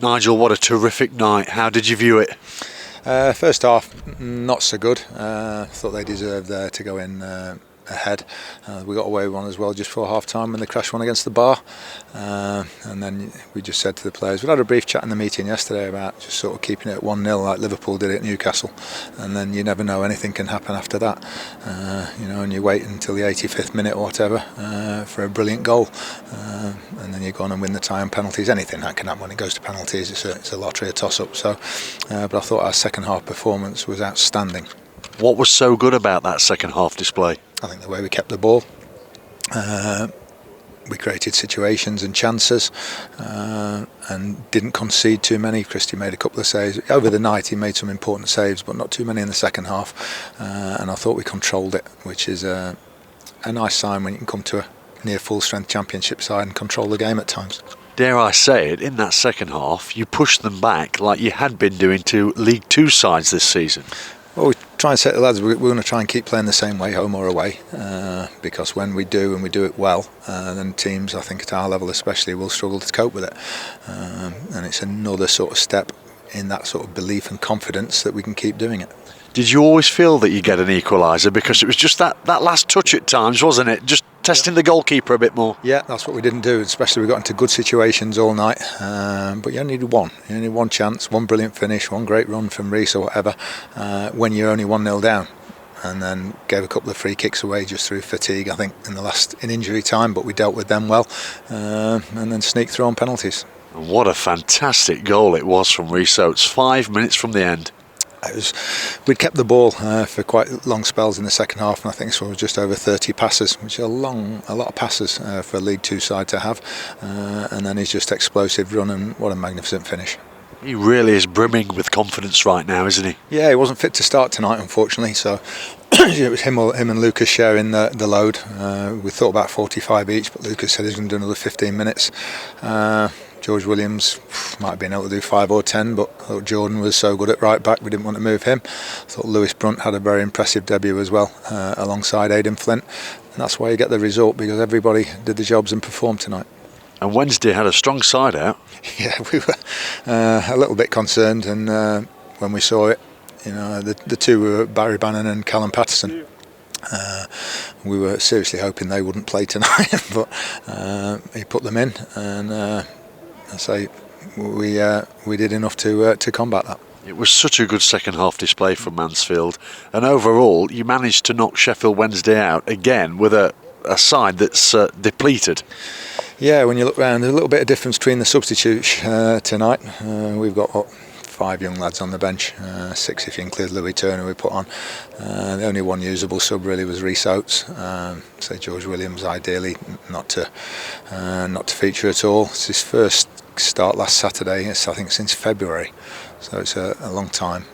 Nigel, what a terrific night. How did you view it? First half, not so good. Thought they deserved there to go in ahead. We got away with one as well just before half time when they crashed one against the bar. And then we just said to the players, we had a brief chat in the meeting yesterday about just sort of keeping it at 1-0 like Liverpool did at Newcastle. And then you never know, anything can happen after that. And you wait until the 85th minute or whatever for a brilliant goal. And then you go on and win the tie on penalties. Anything that can happen when it goes to penalties. It's a lottery, a toss-up. But I thought our second half performance was outstanding. What was so good about that second half display? I think the way we kept the ball. We created situations and chances and didn't concede too many. Christie made a couple of saves. Over the night he made some important saves, but not too many in the second half. And I thought we controlled it, which is a nice sign when you can come to a near full strength championship side and control the game at times. Dare I say it, in that second half you pushed them back like you had been doing to League Two sides this season. Well, we try and say to the lads we're going to try and keep playing the same way, home or away, because when we do and we do it well, then teams, I think at our level especially, will struggle to cope with it. And it's another sort of step in that sort of belief and confidence that we can keep doing it. Did you always feel that you get an equaliser? Because it was just that last touch at times, wasn't it? Just testing the goalkeeper a bit more. Yeah, that's what we didn't do, especially we got into good situations all night. But you only need one. You only need one chance, one brilliant finish, one great run from Reece or whatever, when you're only 1-0 down. And then gave a couple of free kicks away just through fatigue, I think, in injury time, but we dealt with them well. And then sneaked through on penalties. And what a fantastic goal it was from Reece Oates, 5 minutes from the end. We'd kept the ball for quite long spells in the second half, and I think this one was just over 30 passes, which is a lot of passes for a League Two side to have. And then he's just explosive run, and what a magnificent finish. He really is brimming with confidence right now, isn't he? Yeah, he wasn't fit to start tonight, unfortunately, so it was him and Lucas sharing the load. We thought about 45 each, but Lucas said he's going to do another 15 minutes. George Williams might have been able to do 5 or 10, but I thought Jordan was so good at right back we didn't want to move him. I thought Lewis Brunt had a very impressive debut as well, alongside Aidan Flint, and that's why you get the result, because everybody did the jobs and performed tonight. And Wednesday had a strong side out. Yeah, we were a little bit concerned, and when we saw it, the two were Barry Bannon and Callum Patterson. We were seriously hoping they wouldn't play tonight, but he put them in, and I say we did enough to combat that. It was such a good second half display from Mansfield, and overall you managed to knock Sheffield Wednesday out again with a side that's depleted. Yeah, when you look round, there's a little bit of difference between the substitutes tonight. We've got 5 young lads on the bench, 6 if you include Louis Turner we put on. The only one usable sub really was Reece Oates. So George Williams ideally not to feature at all. It's his first start last Saturday, I think since February, so it's a long time.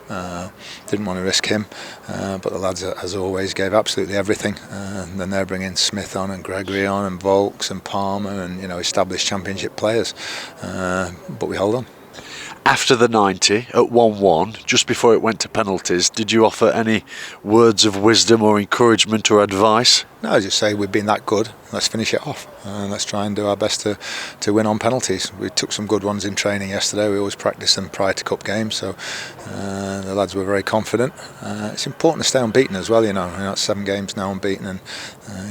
Didn't want to risk him, but the lads as always gave absolutely everything, and then they're bringing Smith on and Gregory on and Volks and Palmer and established championship players, but we hold on. After the 90 at 1-1, just before it went to penalties, did you offer any words of wisdom or encouragement or advice? No, I just say we've been that good, let's finish it off, and let's try and do our best to win on penalties. We took some good ones in training yesterday. We always practice them prior to cup games, so the lads were very confident. It's important to stay unbeaten as well, it's 7 games now unbeaten, and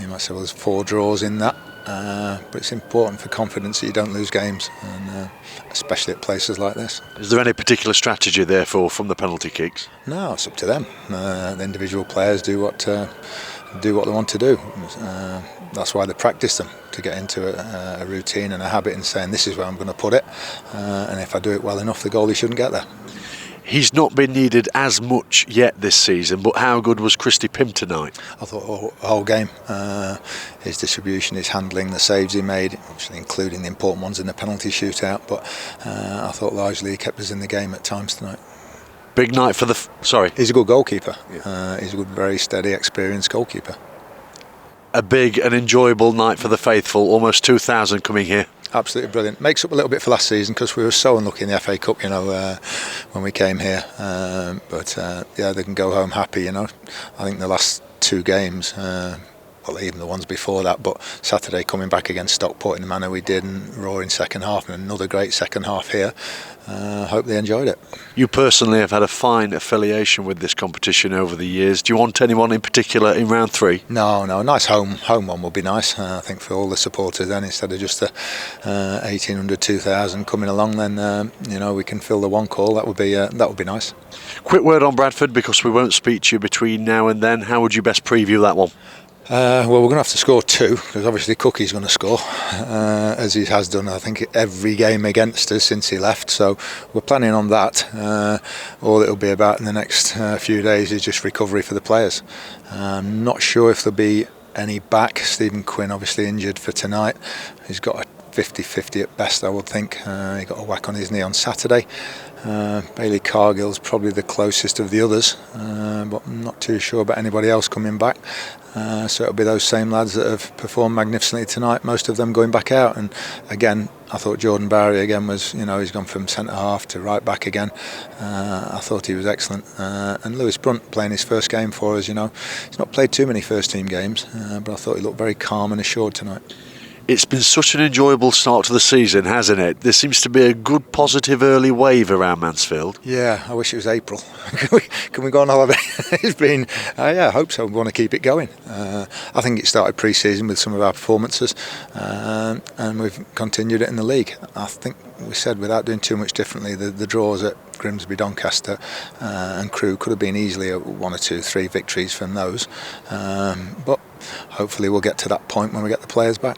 you might say, well, there's 4 draws in that. But it's important for confidence that you don't lose games, and especially at places like this. Is there any particular strategy therefore from the penalty kicks? No, it's up to them. The individual players do what they want to do. That's why they practice them, to get into a routine and a habit and saying this is where I'm going to put it, and if I do it well enough the goalie shouldn't get there. He's not been needed as much yet this season, but how good was Christie Pym tonight? I thought the whole game, his distribution, his handling, the saves he made, obviously including the important ones in the penalty shootout, but I thought largely he kept us in the game at times tonight. Big night for He's a good goalkeeper. Yeah. He's a good, very steady, experienced goalkeeper. A big and enjoyable night for the faithful, almost 2,000 coming here. Absolutely brilliant. Makes up a little bit for last season because we were so unlucky in the FA Cup, when we came here. But they can go home happy. I think the last 2 games, well, even the ones before that, but Saturday coming back against Stockport in the manner we did and roaring second half, and another great second half here. Hope they enjoyed it. You personally have had a fine affiliation with this competition over the years. Do you want anyone in particular in round 3? No, a nice home one would be nice. I think for all the supporters then, instead of just the 1,800, 2,000 coming along, then we can fill the one call. That would be nice. Quick word on Bradford, because we won't speak to you between now and then. How would you best preview that one? Well, we're going to have to score 2, because obviously Cookie's going to score, as he has done, I think, every game against us since he left. So we're planning on that. All it'll be about in the next few days is just recovery for the players. I'm not sure if there'll be any back. Stephen Quinn obviously injured for tonight. He's got a 50-50 at best, I would think. He got a whack on his knee on Saturday. Bailey Cargill's probably the closest of the others, but I'm not too sure about anybody else coming back. So it'll be those same lads that have performed magnificently tonight, most of them going back out. And again, I thought Jordan Barry again was, he's gone from centre half to right back again. I thought he was excellent. And Lewis Brunt playing his first game for us, he's not played too many first team games, but I thought he looked very calm and assured tonight. It's been such an enjoyable start to the season, hasn't it? There seems to be a good positive early wave around Mansfield. Yeah, I wish it was April. Can we go on holiday? It's been, I hope so. We want to keep it going. I think it started pre-season with some of our performances, and we've continued it in the league. I think we said, without doing too much differently, the draws at Grimsby, Doncaster and Crewe could have been easily 1 or 2, 3 victories from those. But hopefully we'll get to that point when we get the players back.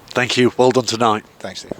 Thank you. Well done tonight. Thanks, Steve.